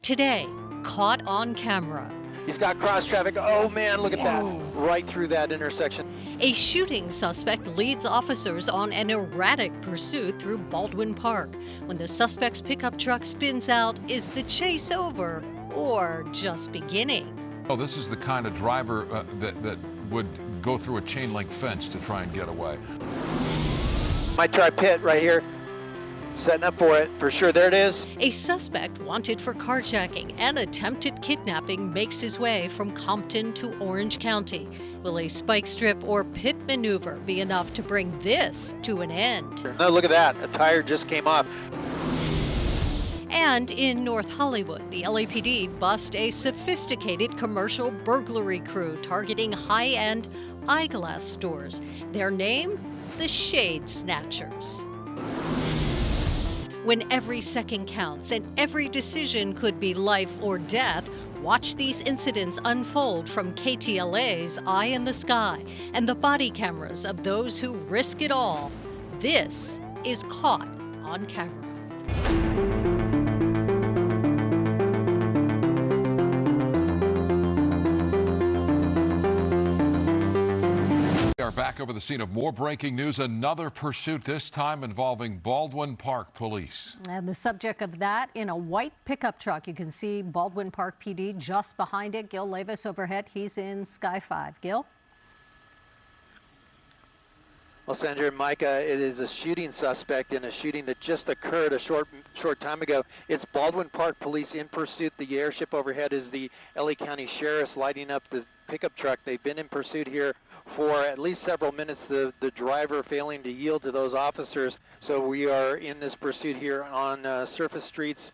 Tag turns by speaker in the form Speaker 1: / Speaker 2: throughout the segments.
Speaker 1: Today, caught on camera.
Speaker 2: He's got cross traffic. Oh man, look at that. Right through that intersection.
Speaker 1: A shooting suspect leads officers on an erratic pursuit through Baldwin Park. When the suspect's pickup truck spins out, is the chase over or just beginning?
Speaker 3: Oh, this is the kind of driver that would go through a chain link fence to try and get away.
Speaker 2: Might try pit right here. Setting up for it, for sure. There it is.
Speaker 1: A suspect wanted for carjacking and attempted kidnapping makes his way from Compton to Orange County. Will a spike strip or pit maneuver be enough to bring this to an end?
Speaker 2: No, look at that. A tire just came off.
Speaker 1: And in North Hollywood, the LAPD bust a sophisticated commercial burglary crew targeting high-end eyeglass stores. Their name? The Shade Snatchers. When every second counts and every decision could be life or death, watch these incidents unfold from KTLA's Eye in the Sky and the body cameras of those who risk it all. This is Caught on Camera.
Speaker 3: We are back over the scene of more breaking news. Another pursuit, this time involving Baldwin Park police.
Speaker 1: And the subject of that in a white pickup truck. You can see Baldwin Park PD just behind it. Gil Levis overhead. He's in Sky 5. Gil?
Speaker 2: Well, Sandra and Micah, it is a shooting suspect in a shooting that just occurred a short time ago. It's Baldwin Park police in pursuit. The airship overhead is the LA County Sheriff's lighting up the pickup truck. They've been in pursuit here for at least several minutes, the driver failing to yield to those officers. So we are in this pursuit here on surface streets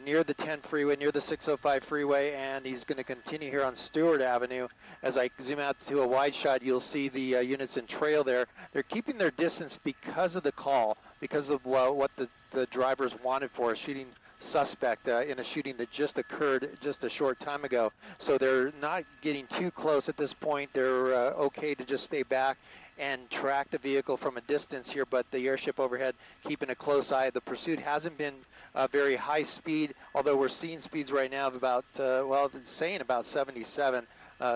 Speaker 2: near the 10 freeway, near the 605 freeway, and he's going to continue here on Stewart Avenue. As I zoom out to a wide shot, you'll see the units in trail there. They're keeping their distance because of the call, because of what the drivers wanted for a shooting suspect in a shooting that just occurred just a short time ago. So they're not getting too close at this point. They're okay to just stay back and track the vehicle from a distance here, but the airship overhead keeping a close eye. The pursuit hasn't been very high speed, although we're seeing speeds right now of about, well, it's saying about 77,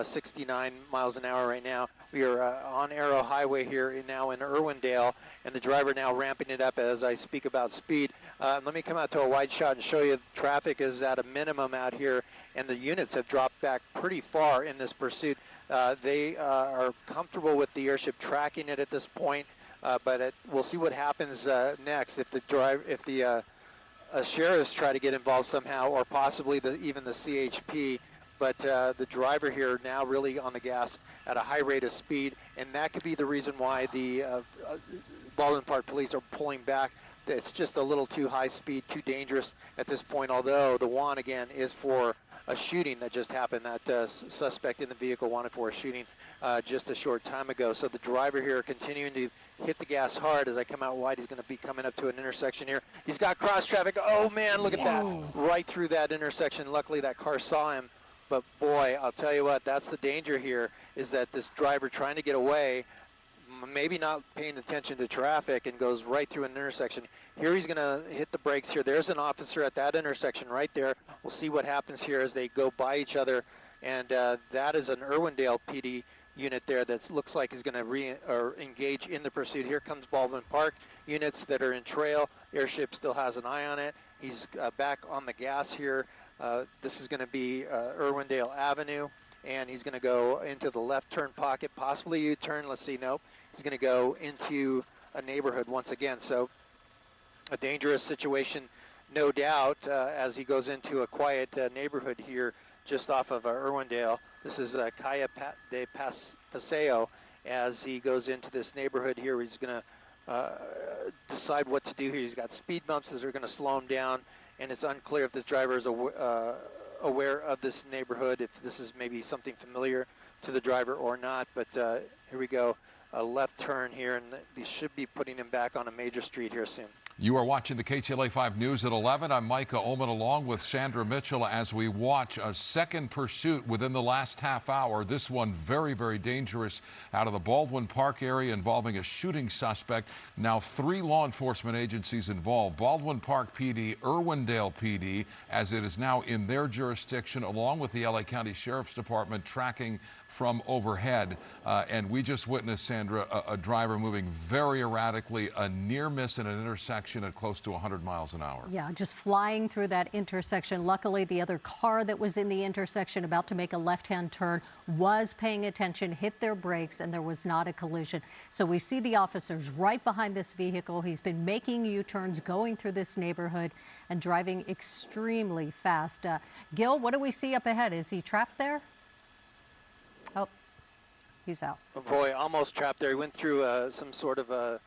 Speaker 2: 69 miles an hour right now. We are on Arrow Highway here now in Irwindale, and the driver now ramping it up as I speak about speed. Let me come out to a wide shot and show you traffic is at a minimum out here, and the units have dropped back pretty far in this pursuit. They are comfortable with the airship tracking it at this point, but we'll see what happens next if the sheriffs try to get involved somehow, or possibly even the CHP. But the driver here now really on the gas at a high rate of speed, and that could be the reason why the Baldwin Park police are pulling back. It's just a little too high speed, too dangerous at this point, although the want again is for a shooting that just happened. That suspect in the vehicle wanted for a shooting just a short time ago. So the driver here continuing to hit the gas hard. As I come out wide, he's going to be coming up to an intersection here. He's got cross traffic. Oh man, look at that. Right through that intersection. Luckily that car saw him. But boy, I'll tell you what, that's the danger here, is that this driver trying to get away, maybe not paying attention to traffic, and goes right through an intersection. Here he's going to hit the brakes here. There's an officer at that intersection right there. We'll see what happens here as they go by each other. And that is an Irwindale PD unit there that looks like is going to engage in the pursuit. Here comes Baldwin Park units that are in trail. Airship still has an eye on it. He's back on the gas here. This is going to be Irwindale Avenue, and he's going to go into the left turn pocket, possibly U-turn. Let's see, nope. He's going to go into a neighborhood once again. So a dangerous situation, no doubt, as he goes into a quiet neighborhood here just off of Irwindale. This is Calle de Paseo. As he goes into this neighborhood here, he's going to decide what to do here. He's got speed bumps that are going to slow him down, and it's unclear if this driver is aware of this neighborhood, if this is maybe something familiar to the driver or not. But here we go, a left turn here, and they should be putting him back on a major street here soon.
Speaker 3: You are watching the KTLA 5 News at 11. I'm Micah Ullman along with Sandra Mitchell as we watch a second pursuit within the last half hour. This one very, very dangerous out of the Baldwin Park area involving a shooting suspect. Now 3 law enforcement agencies involved. Baldwin Park PD, Irwindale PD, as it is now in their jurisdiction, along with the LA County Sheriff's Department tracking from overhead. And we just witnessed, Sandra, a driver moving very erratically, a near miss in an intersection at close to 100 miles an hour.
Speaker 1: Yeah, just flying through that intersection. Luckily, the other car that was in the intersection about to make a left-hand turn was paying attention, hit their brakes, and there was not a collision. So we see the officers right behind this vehicle. He's been making U-turns, going through this neighborhood and driving extremely fast. Gil, what do we see up ahead? Is he trapped there? Oh, he's out.
Speaker 2: Oh boy, almost trapped there. He went through some sort of a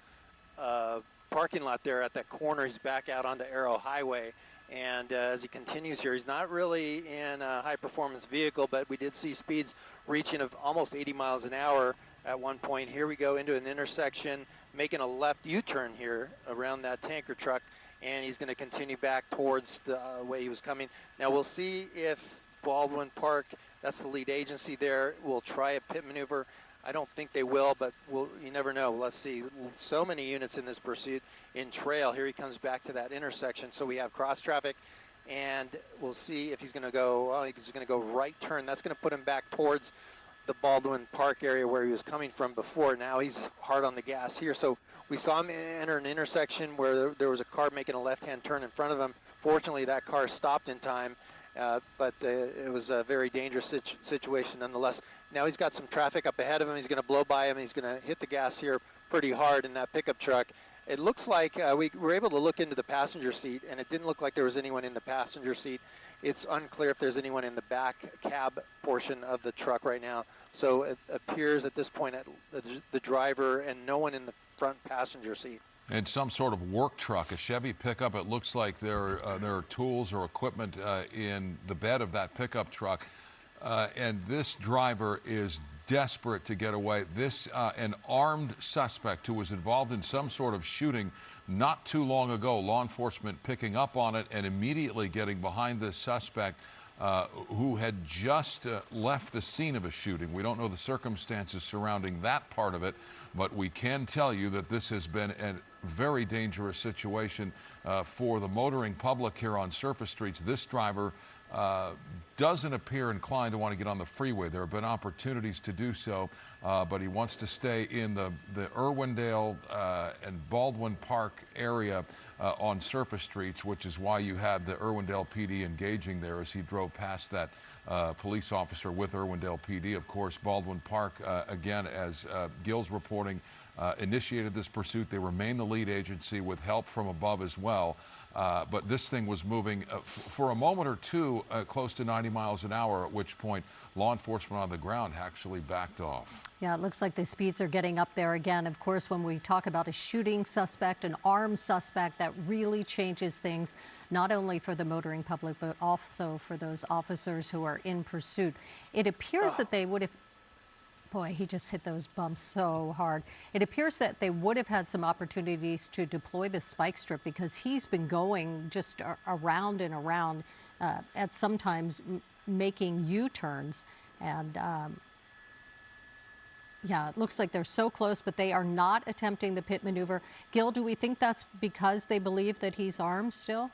Speaker 2: parking lot there at that corner. He's back out onto Arrow Highway. And as he continues here, he's not really in a high-performance vehicle, but we did see speeds reaching of almost 80 miles an hour at one point. Here we go into an intersection, making a left U-turn here around that tanker truck, and he's going to continue back towards the way he was coming. Now we'll see if Baldwin Park, that's the lead agency there, will try a pit maneuver. I don't think they will, but you never know. Let's see. So many units in this pursuit in trail. Here he comes back to that intersection. So we have cross traffic, and we'll see if he's going to go, well, he's going to go right turn. That's going to put him back towards the Baldwin Park area where he was coming from before. Now he's hard on the gas here. So we saw him enter an intersection where there was a car making a left-hand turn in front of him. Fortunately, that car stopped in time. But it was a very dangerous situation nonetheless. Now he's got some traffic up ahead of him. He's going to blow by him. He's going to hit the gas here pretty hard in that pickup truck. It looks like we were able to look into the passenger seat, and it didn't look like there was anyone in the passenger seat. It's unclear if there's anyone in the back cab portion of the truck right now. So it appears at this point the driver and no one in the front passenger seat.
Speaker 3: And some sort of work truck, a Chevy pickup. It looks like there are tools or equipment in the bed of that pickup truck. And this driver is desperate to get away. An armed suspect who was involved in some sort of shooting not too long ago. Law enforcement picking up on it and immediately getting behind this suspect who had just left the scene of a shooting. We don't know the circumstances surrounding that part of it, but we can tell you that this has been a very dangerous situation for the motoring public here on surface streets. This driver doesn't appear inclined to want to get on the freeway. There have been opportunities to do so, but he wants to stay in the Irwindale and Baldwin Park area on surface streets, which is why you had the Irwindale PD engaging there as he drove past that police officer with Irwindale PD. Of course, Baldwin Park, again, as Gil's reporting, initiated this pursuit. They remain the lead agency with help from above as well. But this thing was moving for a moment or two close to 90 miles an hour, at which point law enforcement on the ground actually backed off.
Speaker 1: Yeah, it looks like the speeds are getting up there again. Of course, when we talk about a shooting suspect, an armed suspect, that really changes things, not only for the motoring public, but also for those officers who are in pursuit. It appears that they would have... Boy, he just hit those bumps so hard. It appears that they would have had some opportunities to deploy the spike strip because he's been going just around and around, at sometimes making U-turns. And yeah, it looks like they're so close, but they are not attempting the pit maneuver. Gil, do we think that's because they believe that he's armed still?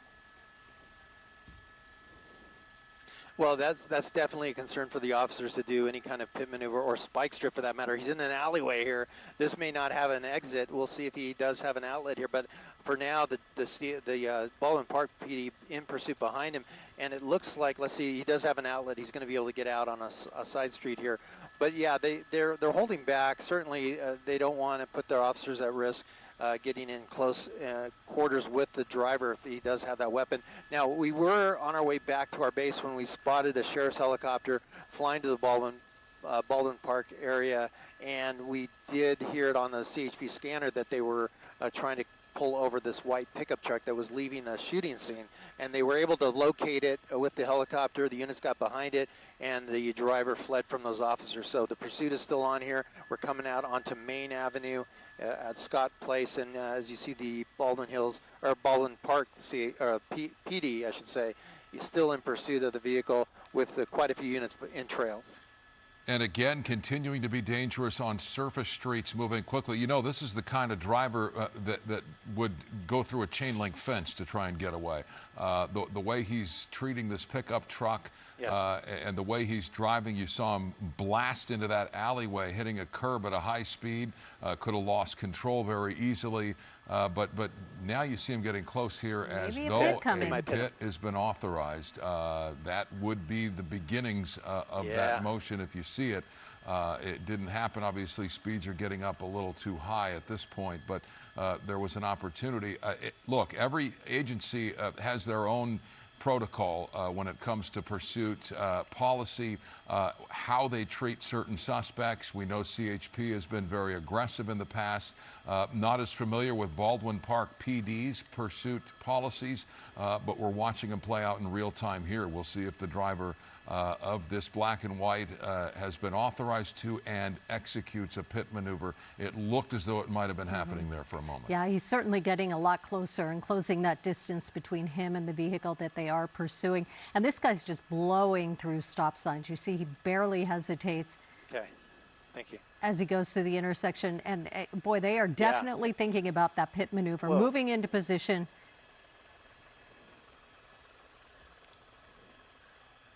Speaker 2: Well, that's definitely a concern for the officers to do any kind of pit maneuver or spike strip for that matter. He's in an alleyway here. This may not have an exit. We'll see if he does have an outlet here. But for now, the Baldwin Park PD in pursuit behind him, and it looks like, let's see, he does have an outlet. He's going to be able to get out on a side street here. But yeah, they're holding back. Certainly, they don't want to put their officers at risk. Getting in close quarters with the driver if he does have that weapon. Now, we were on our way back to our base when we spotted a sheriff's helicopter flying to the Baldwin Park area, and we did hear it on the CHP scanner that they were trying to pull over this white pickup truck that was leaving a shooting scene. And they were able to locate it with the helicopter. The units got behind it, and the driver fled from those officers. So the pursuit is still on here. We're coming out onto Main Avenue at Scott Place, and as you see, the Baldwin Park PD, I should say, is still in pursuit of the vehicle with quite a few units in trail.
Speaker 3: And again, continuing to be dangerous on surface streets, moving quickly. You know, this is the kind of driver that would go through a chain link fence to try and get away. The way he's treating this pickup truck, yes, and the way he's driving, you saw him blast into that alleyway, hitting a curb at a high speed, could have lost control very easily. But now you see him getting close here.
Speaker 1: Maybe
Speaker 3: as though a pit has been authorized. That would be the beginnings of that motion if you see it. It didn't happen. Obviously, speeds are getting up a little too high at this point, but there was an opportunity. Look, every agency has their own protocol when it comes to pursuit policy, how they treat certain suspects. We know CHP has been very aggressive in the past. Not as familiar with Baldwin Park PD's pursuit policies, but we're watching them play out in real time here. We'll see if the driver of this black and white has been authorized to and executes a pit maneuver. It looked as though it might have been happening there for a moment.
Speaker 1: Yeah, he's certainly getting a lot closer and closing that distance between him and the vehicle that they are pursuing. And this guy's just blowing through stop signs. You see, he barely hesitates.
Speaker 2: Okay, thank you.
Speaker 1: As he goes through the intersection. And boy, they are definitely thinking about that pit maneuver, moving into position.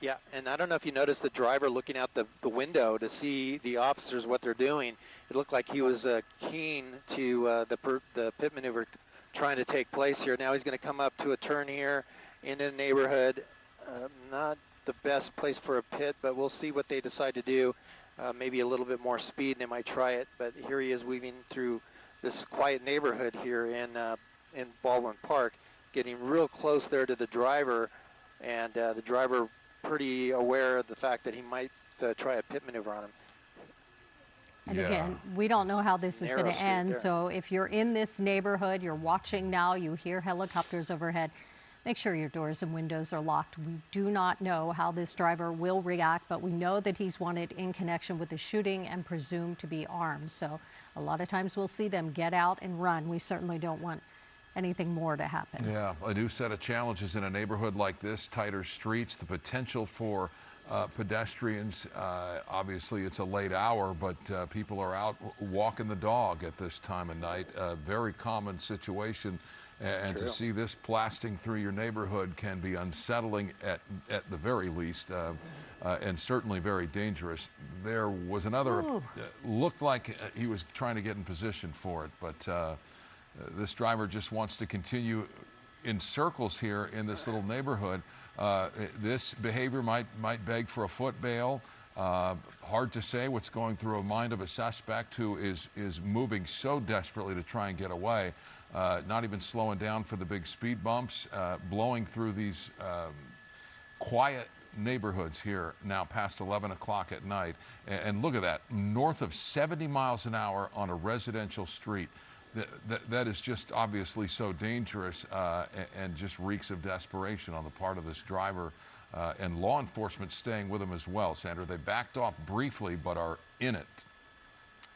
Speaker 2: Yeah, and I don't know if you noticed the driver looking out the window to see the officers, what they're doing. It looked like he was keen to the pit maneuver trying to take place here. Now he's going to come up to a turn here in a neighborhood. Not the best place for a pit, but we'll see what they decide to do. Maybe a little bit more speed, and they might try it. But here he is weaving through this quiet neighborhood here in Baldwin Park, getting real close there to the driver, and the driver pretty aware of the fact that he might try a pit maneuver on him.
Speaker 1: And again, we don't know how this is going to end. So if you're in this neighborhood, you're watching now, you hear helicopters overhead, make sure your doors and windows are locked. We do not know how this driver will react, but we know that he's wanted in connection with the shooting and presumed to be armed. So a lot of times we'll see them get out and run. We certainly don't want anything more to happen. Yeah,
Speaker 3: a new set of challenges in a neighborhood like this, tighter streets, the potential for pedestrians. Obviously, it's a late hour, but people are out walking the dog at this time of night. A very common situation, and to see this blasting through your neighborhood can be unsettling at the very least, and certainly very dangerous. There was another, looked like he was trying to get in position for it, but this driver just wants to continue in circles here in this little neighborhood. This behavior might beg for a foot bail. Hard to say what's going through a mind of a suspect who is moving so desperately to try and get away, not even slowing down for the big speed bumps, blowing through these quiet neighborhoods here now past 11 o'clock at night. And look at that, north of 70 miles an hour on a residential street. That is just obviously so dangerous and just reeks of desperation on the part of this driver, and law enforcement staying with him as well. Sandra, they backed off briefly but are in it.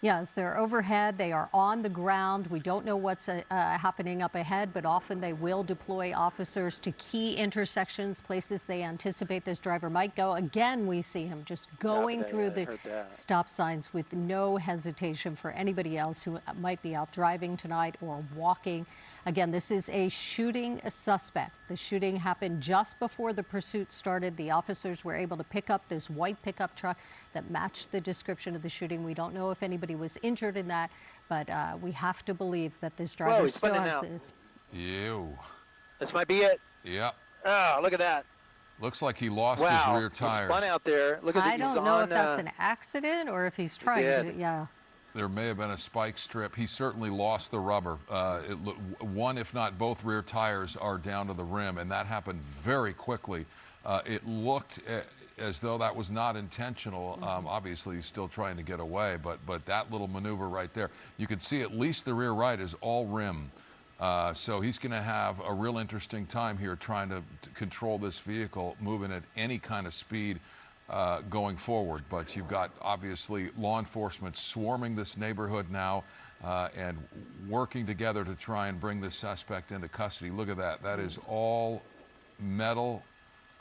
Speaker 1: Yes, they're overhead. They are on the ground. We don't know what's happening up ahead, but often they will deploy officers to key intersections, places they anticipate this driver might go. Again, we see him just going through the stop signs with no hesitation for anybody else who might be out driving tonight or walking. Again, this is a shooting suspect. The shooting happened just before the pursuit started. The officers were able to pick up this white pickup truck that matched the description of the shooting. We don't know if anybody was injured in that, but we have to believe that this driver still has this.
Speaker 3: Ew.
Speaker 2: This might be it.
Speaker 3: Yep.
Speaker 2: Oh, look at that.
Speaker 3: Looks like he lost his rear tires.
Speaker 2: He spun out there. Look at
Speaker 1: I don't know if that's an accident or if he's trying to. Yeah.
Speaker 3: There may have been a spike strip. He certainly lost the rubber. One, if not both rear tires are down to the rim, and that happened very quickly. It looked as though that was not intentional. Obviously, he's still trying to get away, but that little maneuver right there, you can see at least the rear right is all rim. So he's going to have a real interesting time here trying to control this vehicle, moving at any kind of speed going forward. But you've got, obviously, law enforcement swarming this neighborhood now and working together to try and bring this suspect into custody. Look at that. That is all metal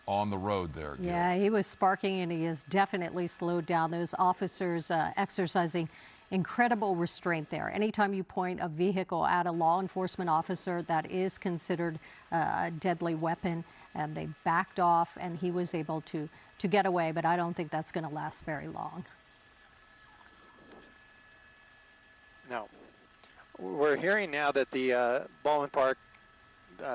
Speaker 3: on the road there.
Speaker 1: Yeah, he was sparking, and he has definitely slowed down. Those officers exercising incredible restraint there. Anytime you point a vehicle at a law enforcement officer, that is considered a deadly weapon, and they backed off, and he was able to get away, but I don't think that's going to last very long.
Speaker 2: No. We're hearing now that the Baldwin Park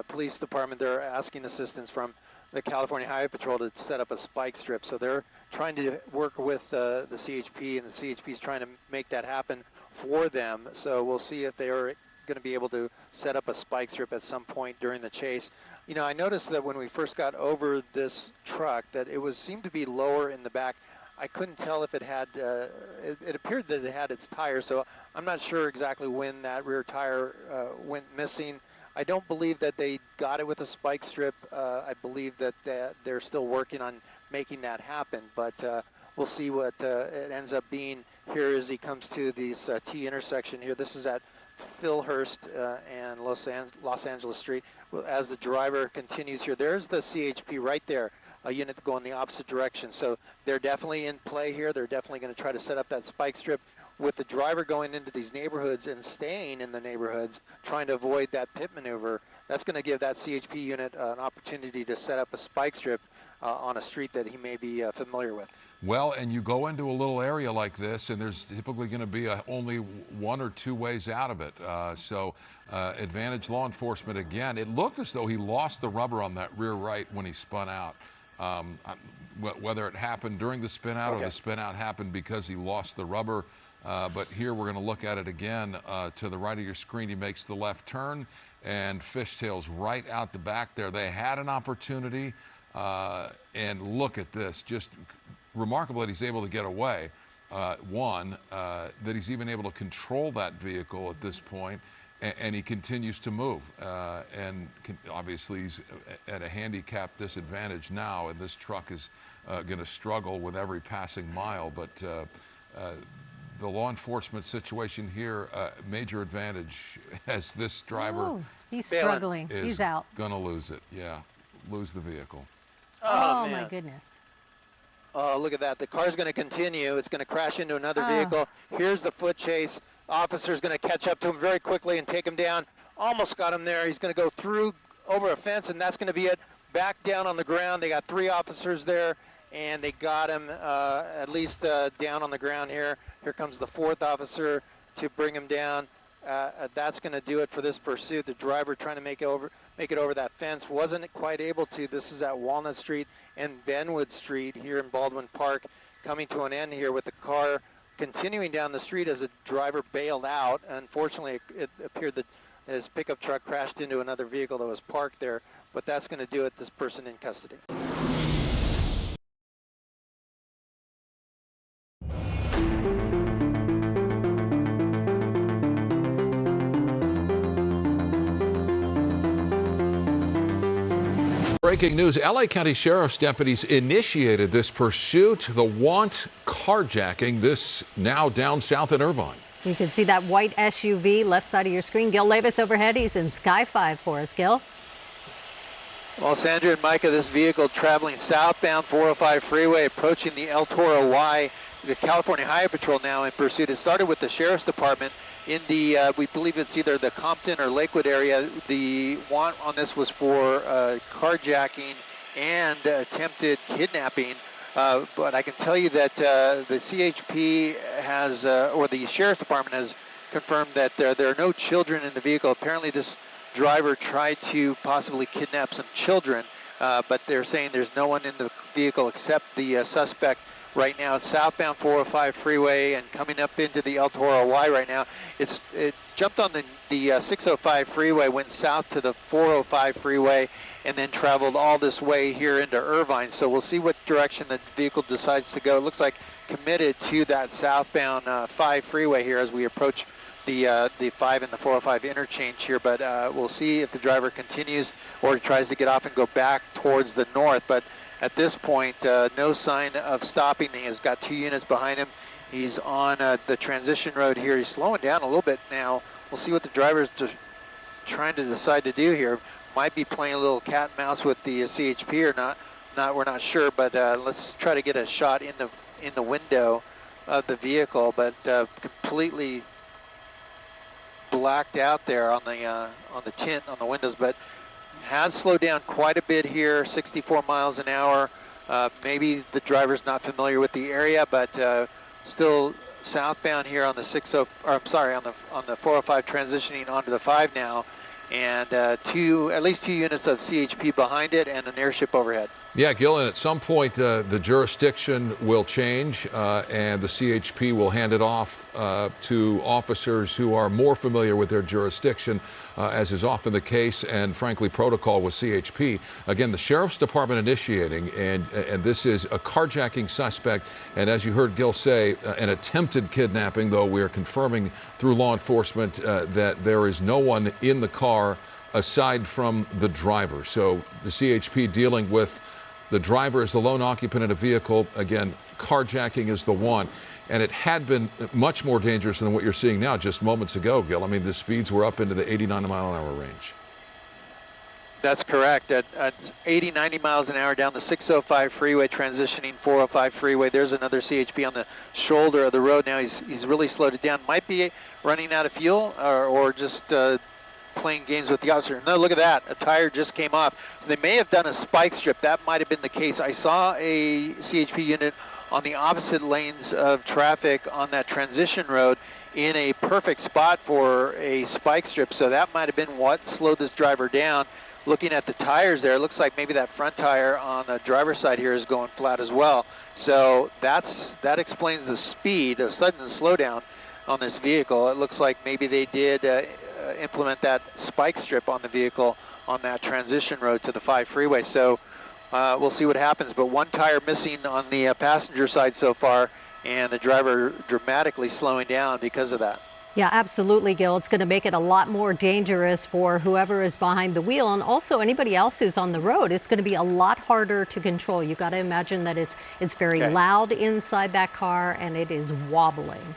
Speaker 2: Police Department, they're asking assistance from the California Highway Patrol to set up a spike strip. So they're trying to work with the CHP, and the CHP is trying to make that happen for them. So we'll see if they are going to be able to set up a spike strip at some point during the chase. You know, I noticed that when we first got over this truck that it seemed to be lower in the back. I couldn't tell if it had, it appeared that it had its tire, so I'm not sure exactly when that rear tire went missing. I don't believe that they got it with a spike strip. I believe that they're still working on making that happen, but we'll see what it ends up being here as he comes to this T intersection here. This is at Philhurst and Los Angeles Street. As the driver continues here, there's the CHP right there, a unit going the opposite direction. So they're definitely in play here. They're definitely going to try to set up that spike strip with the driver going into these neighborhoods and staying in the neighborhoods, trying to avoid that pit maneuver. That's going to give that CHP unit an opportunity to set up a spike strip on a street that he may be familiar with.
Speaker 3: Well, and you go into a little area like this, and there's typically going to be only one or two ways out of it. So advantage law enforcement again. It looked as though he lost the rubber on that rear right when he spun out. Whether it happened during the spin out or the spin out happened because he lost the rubber. But here we're going to look at it again. To the right of your screen, he makes the left turn and fishtails right out the back there. They had an opportunity, and look at this. Just remarkable that he's able to get away. That he's even able to control that vehicle at this point, and he continues to move. Obviously, he's at a handicap disadvantage now, and this truck is going to struggle with every passing mile. But the law enforcement situation here, major advantage as this driver.
Speaker 1: He's struggling. He's out.
Speaker 3: Going to lose it. Yeah, lose the vehicle.
Speaker 1: Oh my goodness.
Speaker 2: Oh, look at that. The car's going to continue. It's going to crash into another vehicle. Here's the foot chase. Officer's going to catch up to him very quickly and take him down. Almost got him there. He's going to go through over a fence, and that's going to be it. Back down on the ground. They got 3 officers there, and they got him at least down on the ground here. Here comes the 4th officer to bring him down. That's going to do it for this pursuit. The driver trying to make it over that fence wasn't quite able to. This is at Walnut Street and Benwood Street here in Baldwin Park, coming to an end here with the car continuing down the street as the driver bailed out. Unfortunately, it appeared that his pickup truck crashed into another vehicle that was parked there, but that's going to do it. This person in custody.
Speaker 3: Breaking news, LA County Sheriff's deputies initiated this pursuit, the want carjacking, this now down south in Irvine.
Speaker 1: You can see that white SUV left side of your screen. Gil Levis overhead. He's in Sky 5 for us. Gil?
Speaker 2: Well, Sandra and Micah, this vehicle traveling southbound 405 freeway, approaching the El Toro Y, the California Highway Patrol now in pursuit. It started with the Sheriff's Department in the, we believe it's either the Compton or Lakewood area. The want on this was for carjacking and attempted kidnapping. But I can tell you that the CHP has, or the Sheriff's Department has confirmed that there are no children in the vehicle. Apparently this driver tried to possibly kidnap some children, but they're saying there's no one in the vehicle except the suspect. Right now, it's southbound 405 freeway and coming up into the El Toro Y right now. It jumped on the 605 freeway, went south to the 405 freeway, and then traveled all this way here into Irvine. So we'll see what direction the vehicle decides to go. It looks like committed to that southbound 5 freeway here as we approach the 5 and the 405 interchange here, but we'll see if the driver continues or tries to get off and go back towards the north. But at this point, no sign of stopping. He has got 2 units behind him. He's on the transition road here. He's slowing down a little bit now. We'll see what the driver's trying to decide to do here. Might be playing a little cat and mouse with the CHP or not. We're not sure, but let's try to get a shot in the window of the vehicle, but completely blacked out there on the tint on the windows, but has slowed down quite a bit here, 64 miles an hour. Maybe the driver's not familiar with the area, but still southbound here on the on the 405 transitioning onto the 5 now, and at least 2 units of CHP behind it and an airship overhead.
Speaker 3: Yeah, Gil, and at some point the jurisdiction will change and the CHP will hand it off to officers who are more familiar with their jurisdiction, as is often the case and frankly protocol with CHP. Again, the Sheriff's Department initiating, and this is a carjacking suspect, and as you heard Gil say, an attempted kidnapping, though we are confirming through law enforcement that there is no one in the car aside from the driver. So the CHP dealing with the driver as the lone occupant in a vehicle. Again, carjacking is the one. And it had been much more dangerous than what you're seeing now just moments ago, Gil. I mean, the speeds were up into the 89 mile an hour range.
Speaker 2: That's correct. At 80, 90 miles an hour down the 605 freeway, transitioning 405 freeway. There's another CHP on the shoulder of the road now. He's really slowed it down. Might be running out of fuel or just playing games with the officer. No, look at that. A tire just came off. They may have done a spike strip. That might have been the case. I saw a CHP unit on the opposite lanes of traffic on that transition road in a perfect spot for a spike strip. So that might have been what slowed this driver down. Looking at the tires there, it looks like maybe that front tire on the driver's side here is going flat as well. So that explains the speed, a sudden slowdown on this vehicle. It looks like maybe they did implement that spike strip on the vehicle on that transition road to the 5 freeway. So we'll see what happens, but 1 tire missing on the passenger side so far, and the driver dramatically slowing down because of that.
Speaker 1: Yeah, absolutely, Gil. It's going to make it a lot more dangerous for whoever is behind the wheel, and also anybody else who's on the road. It's going to be a lot harder to control. You've got to imagine that it's very loud inside that car, and it is wobbling.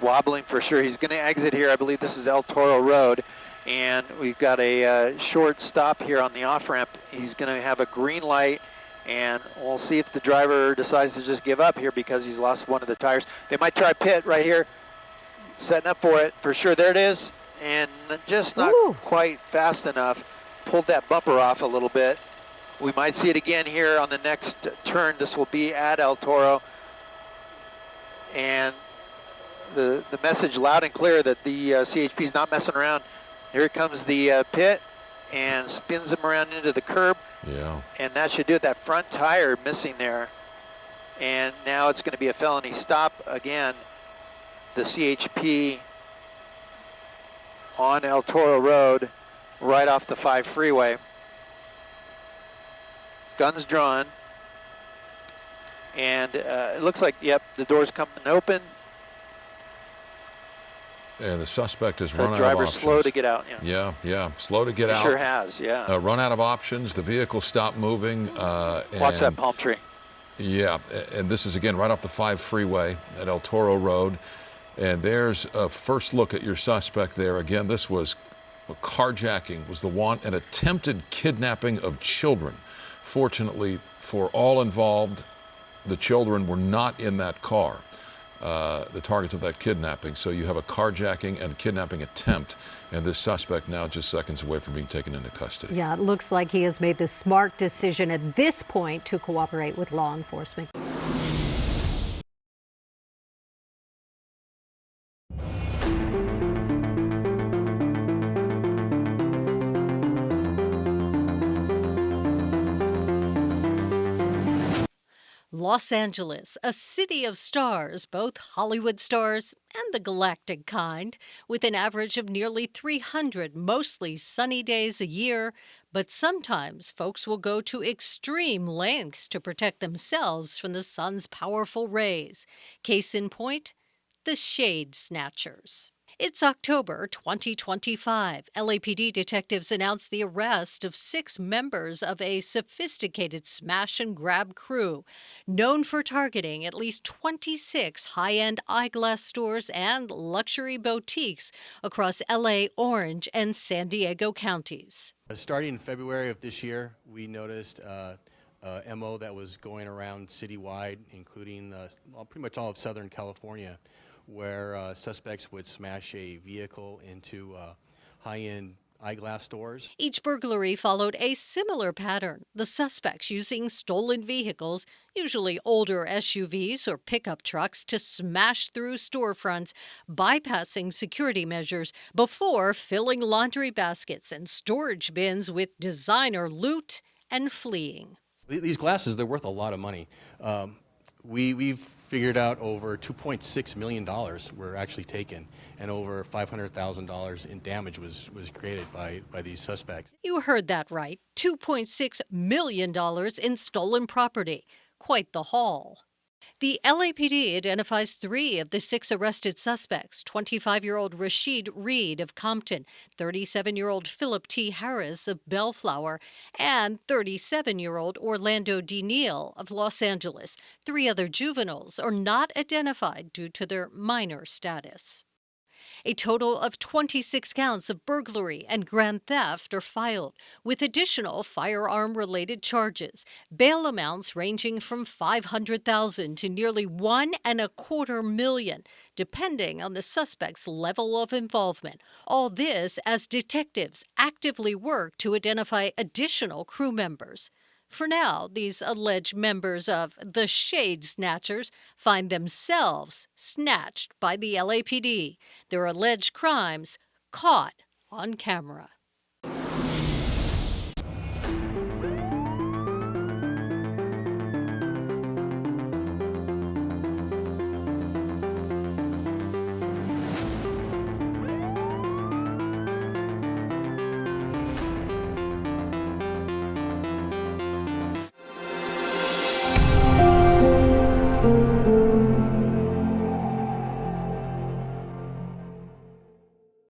Speaker 2: Wobbling for sure. He's going to exit here. I believe this is El Toro Road, and we've got a short stop here on the off-ramp. He's going to have a green light, and we'll see if the driver decides to just give up here because he's lost one of the tires. They might try pit right here, setting up for it for sure. There it is, and just not quite fast enough. Pulled that bumper off a little bit. We might see it again here on the next turn. This will be at El Toro, and the message loud and clear that the CHP is not messing around. Here comes the pit and spins him around into the curb.
Speaker 3: Yeah.
Speaker 2: And that should do it. That front tire missing there. And now it's going to be a felony stop again. The CHP on El Toro Road, right off the 5 freeway. Guns drawn. And it looks like, yep, the door's coming open.
Speaker 3: And the suspect has run out of
Speaker 2: The driver's
Speaker 3: options.
Speaker 2: slow to get out.
Speaker 3: Yeah, slow to get out.
Speaker 2: Sure has, yeah.
Speaker 3: Run out of options. The vehicle stopped moving.
Speaker 2: Watch that palm tree.
Speaker 3: Yeah, and this is again right off the 5 freeway at El Toro Road. And there's a first look at your suspect there. Again, this was carjacking, was the one, an attempted kidnapping of children. Fortunately for all involved, the children were not in that car. The targets of that kidnapping. So you have a carjacking and kidnapping attempt, and this suspect now just seconds away from being taken into custody.
Speaker 1: Yeah, it looks like he has made the smart decision at this point to cooperate with law enforcement. Los Angeles, a city of stars, both Hollywood stars and the galactic kind, with an average of nearly 300 mostly sunny days a year. But sometimes folks will go to extreme lengths to protect themselves from the sun's powerful rays. Case in point, the Shade Snatchers. It's October 2025. LAPD detectives announced the arrest of 6 members of a sophisticated smash and grab crew, known for targeting at least 26 high-end eyeglass stores and luxury boutiques across LA, Orange, and San Diego counties.
Speaker 4: Starting in February of this year, we noticed a MO that was going around citywide, including pretty much all of Southern California, where suspects would smash a vehicle into high-end eyeglass stores.
Speaker 1: Each burglary followed a similar pattern, the suspects using stolen vehicles, usually older SUVs or pickup trucks, to smash through storefronts, bypassing security measures before filling laundry baskets and storage bins with designer loot and fleeing.
Speaker 4: These glasses, they're worth a lot of money. We've figured out over $2.6 million were actually taken, and over $500,000 in damage was created by these suspects.
Speaker 1: You heard that right. $2.6 million in stolen property. Quite the haul. The LAPD identifies 3 of the 6 arrested suspects: 25-year-old Rashid Reed of Compton, 37-year-old Philip T. Harris of Bellflower, and 37-year-old Orlando D. Neal of Los Angeles. 3 other juveniles are not identified due to their minor status. A total of 26 counts of burglary and grand theft are filed, with additional firearm-related charges, bail amounts ranging from $500,000 to nearly $1.25 million, depending on the suspect's level of involvement. All this as detectives actively work to identify additional crew members. For now, these alleged members of the Shade Snatchers find themselves snatched by the LAPD, their alleged crimes caught on camera.